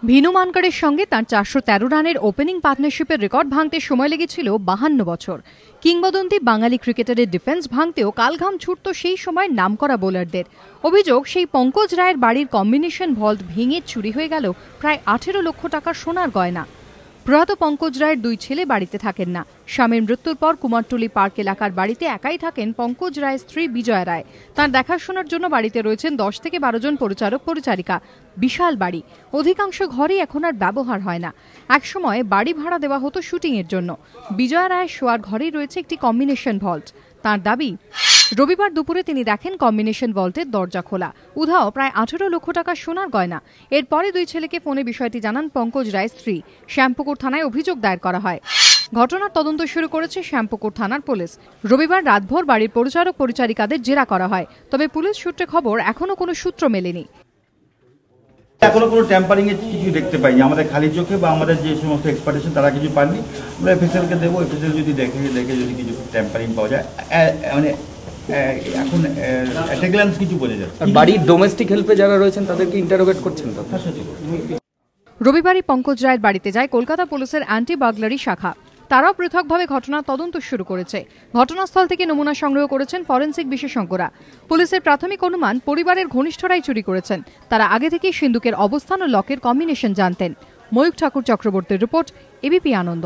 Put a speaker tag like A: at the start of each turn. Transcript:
A: Venue মানকারের সঙ্গে তার 413 রানের ওপেনিং পার্টনারশিপের রেকর্ড ভাঙতে সময় লেগেছিল 52 বছর। কিংবদন্তি বাঙালি ক্রিকেটারের ডিফেন্স ভাঙতেও কালঘাম ছুটত সেই সময় নামকরা বোলারদের। অভিযোগ, সেই পঙ্কজ রায়ের বাড়ির কম্বিনেশন ভল্ট ভেঙে চুরি হয়ে গেল প্রায় 18 লক্ষ টাকার সোনার গয়না। প্রয়াত পঙ্কজ রায়ের দুই ছেলে বাড়িতে থাকেন না। স্বামীর মৃত্যুর পর কুমারটুলি পার্ক এলাকার বাড়িতে একাই থাকেন পঙ্কজ রায়ের স্ত্রী বিজয়া রায়। তাঁর দেখাশোনার জন্য বাড়িতে রয়েছেন 10 থেকে 12 জন পরিচারক পরিচারিকা। বিশাল বাড়ি, অধিকাংশ ঘরই এখন আর ব্যবহার হয় না। একসময় বাড়ি ভাড়া দেওয়া হতো শুটিংয়ের জন্য। বিজয়া রায়ের শোয়ার ঘরেই রয়েছে একটি কম্বিনেশন ভল্ট। তাঁর দাবি, রবিবার দুপুরে তিনি দেখেন কম্বিনেশন ভল্টের দরজা খোলা, উধাও প্রায় 18 লক্ষ টাকার সোনার গয়না। এরপরে দুই ছেলেকে ফোনে বিষয়টি জানান পঙ্কজ রায়ের স্ত্রী। শ্যামপুকুর থানায় অভিযোগ দায়ের করা হয়। ঘটনার তদন্ত শুরু করেছে শ্যামপুকুর থানার পুলিশ। রবিবার রাতভর বাড়ির পরিচারক পরিচারিকাদের জেরা করা হয়, তবে পুলিশ সূত্রে খবর এখনো কোনো সূত্র মেলেনি।
B: এখনো কোনো ট্যাম্পারিং এর কিছু দেখতে পাইনি আমাদের খালি চোখে, বা আমাদের যে সমস্ত এক্সপার্টেশন তারা কিছু পাননি। আমরা এফএসএলকে দেবো, এফএসএল যদি দেখে যদি কিছু ট্যাম্পারিং পাওয়া যায়, মানে এখন একটা গ্ল্যান্স কিছু বোঝা যায়।
C: বাড়ির ডোমেস্টিক হেল্পে যারা রয়েছেন তাদেরকে ইন্টারোগেট করছেন তো?
A: রবিবারই পঙ্কজ রায়ের বাড়িতে যায় কলকাতা পুলিশের অ্যান্টি বার্গলারি শাখা। তারাও পৃথকভাবে ঘটনার তদন্ত শুরু করেছে। ঘটনাস্থল থেকে নমুনা সংগ্রহ করেছেন ফরেনসিক বিশেষজ্ঞরা। পুলিশের প্রাথমিক অনুমান, পরিবারের ঘনিষ্ঠরাই চুরি করেছেন। তারা আগে থেকেই সিন্দুকের অবস্থান ও লকের কম্বিনেশন জানতেন। ময়ূক ঠাকুর চক্রবর্তীর রিপোর্ট, এবিপি আনন্দ।